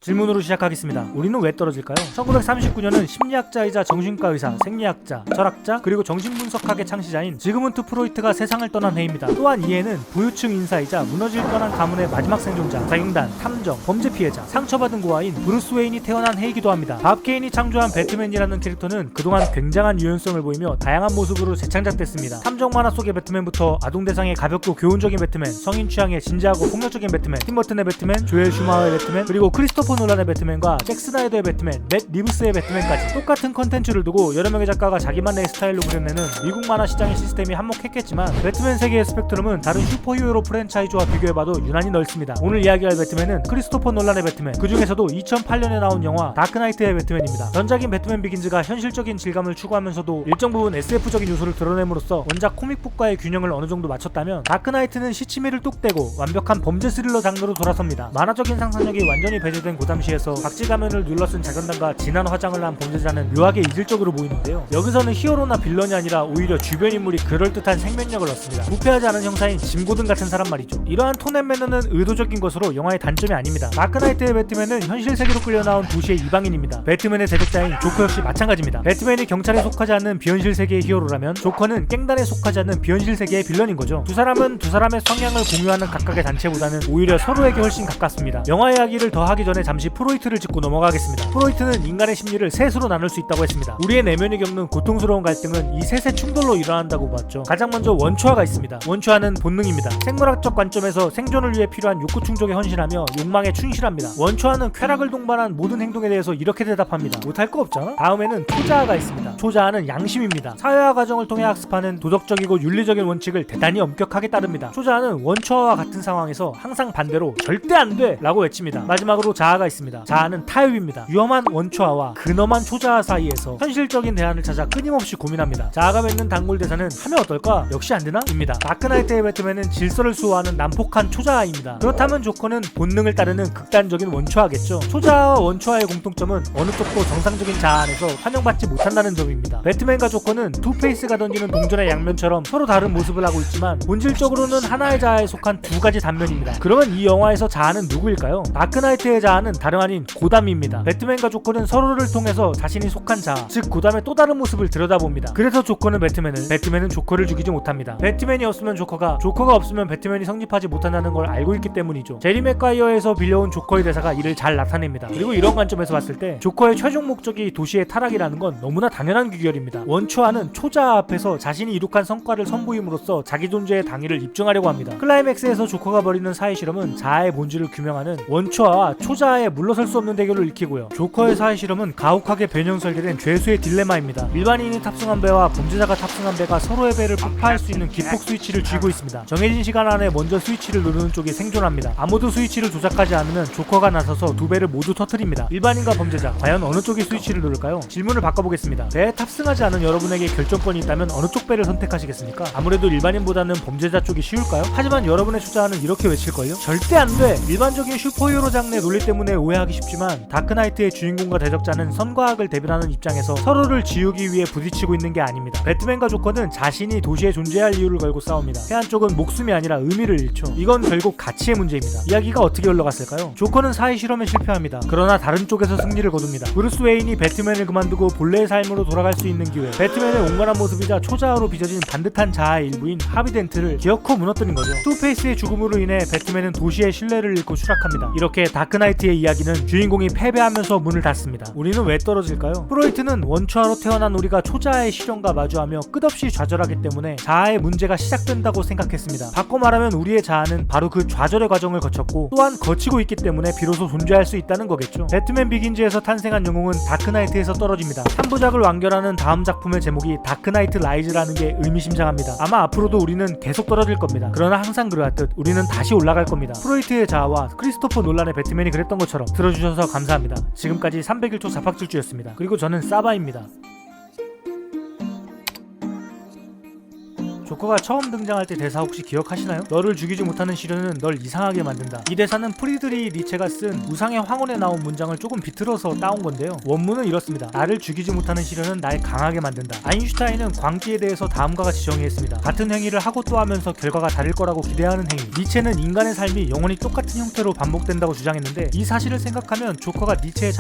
질문으로 시작하겠습니다. 우리는 왜 떨어질까요? 1939년은 심리학자이자 정신과 의사, 생리학자, 철학자, 그리고 정신분석학의 창시자인 지그문트 프로이트가 세상을 떠난 해입니다. 또한 이해는 부유층 인사이자 무너질 뻔한 가문의 마지막 생존자, 자경단, 탐정, 범죄 피해자, 상처받은 고아인 브루스 웨인이 태어난 해이기도 합니다. 밥 케인이 창조한 배트맨이라는 캐릭터는 그동안 굉장한 유연성을 보이며 다양한 모습으로 재창작됐습니다. 탐정 만화 속의 배트맨부터 아동 대상의 가볍고 교훈적인 배트맨, 성인 취향의 진지하고 폭력적인 배트맨, 팀 버튼의 배트맨, 조엘 슈마허의 배트맨, 그리고 크리스토퍼 놀란의 배트맨과 잭 스나이더의 배트맨, 맷 리브스의 배트맨까지 똑같은 컨텐츠를 두고 여러 명의 작가가 자기만의 스타일로 그려내는 미국 만화 시장의 시스템이 한몫했겠지만 배트맨 세계의 스펙트럼은 다른 슈퍼히어로 프랜차이즈와 비교해봐도 유난히 넓습니다. 오늘 이야기할 배트맨은 크리스토퍼 놀란의 배트맨, 그 중에서도 2008년에 나온 영화 다크나이트의 배트맨입니다. 전작인 배트맨 비긴즈가 현실적인 질감을 추구하면서도 일정 부분 SF적인 요소를 드러냄으로써 원작 코믹북과의 균형을 어느 정도 맞췄다면 다크나이트는 시치미를 뚝 떼고 완벽한 범죄 스릴러 장르로 돌아섭니다. 만화적인 상상력이 완전히 배제된 고담시에서 박쥐 가면을 눌러쓴 자견단과 진한 화장을 한 범죄자는 묘하게 이질적으로 보이는데요. 여기서는 히어로나 빌런이 아니라 오히려 주변 인물이 그럴듯한 생명력을 얻습니다. 부패하지 않은 형사인 짐 고든 같은 사람 말이죠. 이러한 톤 앤 매너는 의도적인 것으로 영화의 단점이 아닙니다. 다크나이트의 배트맨은 현실 세계로 끌려 나온 도시의 이방인입니다. 배트맨의 대적자인 조커 역시 마찬가지입니다. 배트맨이 경찰에 속하지 않는 비현실 세계의 히어로라면 조커는 깽단에 속하지 않는 비현실 세계의 빌런인 거죠. 두 사람은 두 사람의 성향을 공유하는 각각의 단체보다는 오히려 서로에게 훨씬 가깝습니다. 영화 이야기를 더 하기 전에 잠시 프로이트를 짚고 넘어가겠습니다. 프로이트는 인간의 심리를 셋으로 나눌 수 있다고 했습니다. 우리의 내면이 겪는 고통스러운 갈등은 이 셋의 충돌로 일어난다고 봤죠. 가장 먼저 원초화가 있습니다. 원초화는 본능입니다. 생물학적 관점에서 생존을 위해 필요한 욕구 충족에 헌신하며 욕망에 충실합니다. 원초화는 쾌락을 동반한 모든 행동에 대해서 이렇게 대답합니다. 못할 거 없잖아? 다음에는 초자아가 있습니다. 초자아는 양심입니다. 사회화 과정을 통해 학습하는 도덕적이고 윤리적인 원칙을 대단히 엄격하게 따릅니다. 초자아는 원초화와 같은 상황에서 항상 반대로 절대 안 돼! 라고 외칩니다. 마지막으로 자아가 있습니다. 자아는 타협입니다. 위험한 원초아와 근엄한 초자아 사이에서 현실적인 대안을 찾아 끊임없이 고민합니다. 자아가 맺는 단골 대사는 하면 어떨까? 역시 안되나? 입니다. 다크나이트의 배트맨은 질서를 수호하는 난폭한 초자아입니다. 그렇다면 조커는 본능을 따르는 극단적인 원초아겠죠. 초자아와 원초아의 공통점은 어느 쪽도 정상적인 자아 안에서 환영받지 못한다는 점입니다. 배트맨과 조커는 투페이스가 던지는 동전의 양면처럼 서로 다른 모습을 하고 있지만 본질적으로는 하나의 자아에 속한 두 가지 단면입니다. 그러면 이 영화에서 자아는 누구일까요? 다크나이트의 자아는 다름 아닌 고담입니다. 배트맨과 조커는 서로를 통해서 자신이 속한 자아, 즉 고담의 또 다른 모습을 들여다봅니다. 그래서 조커는 배트맨을, 배트맨은 조커를 죽이지 못합니다. 배트맨이 없으면 조커가, 조커가 없으면 배트맨이 성립하지 못한다는 걸 알고 있기 때문이죠. 제리 맥과이어에서 빌려온 조커의 대사가 이를 잘 나타냅니다. 그리고 이런 관점에서 봤을 때 조커의 최종 목적이 도시의 타락이라는 건 너무나 당연한 귀결입니다. 원초아는 초자아 앞에서 자신이 이룩한 성과를 선보임으로써 자기 존재의 당위를 입증하려고 합니다. 클라이맥스에서 조커가 벌이는 사회 실험은 자아의 본질을 규명하는 원초아와 초자아의 물러설 수 없는 대결을 익히고요. 조커의 사회 실험은 가혹하게 변형 설계된 죄수의 딜레마입니다. 일반인이 탑승한 배와 범죄자가 탑승한 배가 서로의 배를 폭파할 수 있는 기폭 스위치를 쥐고 있습니다. 정해진 시간 안에 먼저 스위치를 누르는 쪽이 생존합니다. 아무도 스위치를 조작하지 않으면 조커가 나서서 두 배를 모두 터뜨립니다. 일반인과 범죄자, 과연 어느 쪽이 스위치를 누를까요? 질문을 바꿔보겠습니다. 배에 탑승하지 않은 여러분에게 결정권이 있다면 어느 쪽 배를 선택하시겠습니까? 아무래도 일반인보다는 범죄자 쪽이 쉬울까요? 하지만 여러분의 초자아는 이렇게 외칠걸요? 절대 안 돼! 일반적인 슈퍼히어로 장르의 논리 때문에 오해하기 쉽지만 다크나이트의 주인공과 대적자는 선과 악을 대변하는 입장에서 서로를 지우기 위해 부딪히고 있는 게 아닙니다. 배트맨과 조커는 자신이 도시에 존재할 이유를 걸고 싸웁니다. 패한 쪽은 목숨이 아니라 의미를 잃죠. 이건 결국 가치의 문제입니다. 이야기가 어떻게 흘러갔을까요? 조커는 사회 실험에 실패합니다. 그러나 다른 쪽에서 승리를 거둡니다. 브루스 웨인이 배트맨을 그만두고 본래의 삶으로 돌아갈 수 있는 기회, 배트맨의 온건한 모습이자 초자아로 빚어진 반듯한 자아의 일부인 하비 덴트를 기어코 무너뜨린 거죠. 투페이스의 죽음으로 인해 배트맨은 도시의 신뢰를 잃고 추락합니다. 이렇게 다크나이트의 이야기는 주인공이 패배하면서 문을 닫습니다. 우리는 왜 떨어질까요? 프로이트는 원초아로 태어난 우리가 초자아의 시련과 마주하며 끝없이 좌절하기 때문에 자아의 문제가 시작된다고 생각했습니다. 바꿔 말하면 우리의 자아는 바로 그 좌절의 과정을 거쳤고 또한 거치고 있기 때문에 비로소 존재할 수 있다는 거겠죠. 배트맨 비긴즈에서 탄생한 영웅은 다크나이트에서 떨어집니다. 3부작을 완결하는 다음 작품의 제목이 다크나이트 라이즈라는 게 의미심장합니다. 아마 앞으로도 우리는 계속 떨어질 겁니다. 그러나 항상 그러하듯 우리는 다시 올라갈 겁니다. 프로이트의 자아와 크리스토퍼 놀란의 배트맨이 그랬던 것처럼 들어주셔서 감사합니다. 지금까지 301초 자팍질주였습니다. 그리고 저는 사바입니다. 조커 조커가 처음 등장할 때 대사 혹시 기억하시나요? 너를 죽이지 못하는 시련은 널 이상하게 만든다. 이 대사는 프리드리히 니체가 쓴 우상의 황혼에 나온 문장을 조금 비틀어서 따온 건데요. 원문은 이렇습니다. 나를 죽이지 못하는 시련은 날 강하게 만든다. 아인슈타인은 광기에 대해서 다음과 같이 정의했습니다. 같은 행위를 하고 또 하면서 결과가 다를 거라고 기대하는 행위. 니체는 인간의 삶이 영원히 똑같은 형태로 반복된다고 주장했는데 이 사실을 생각하면 조커가 니체의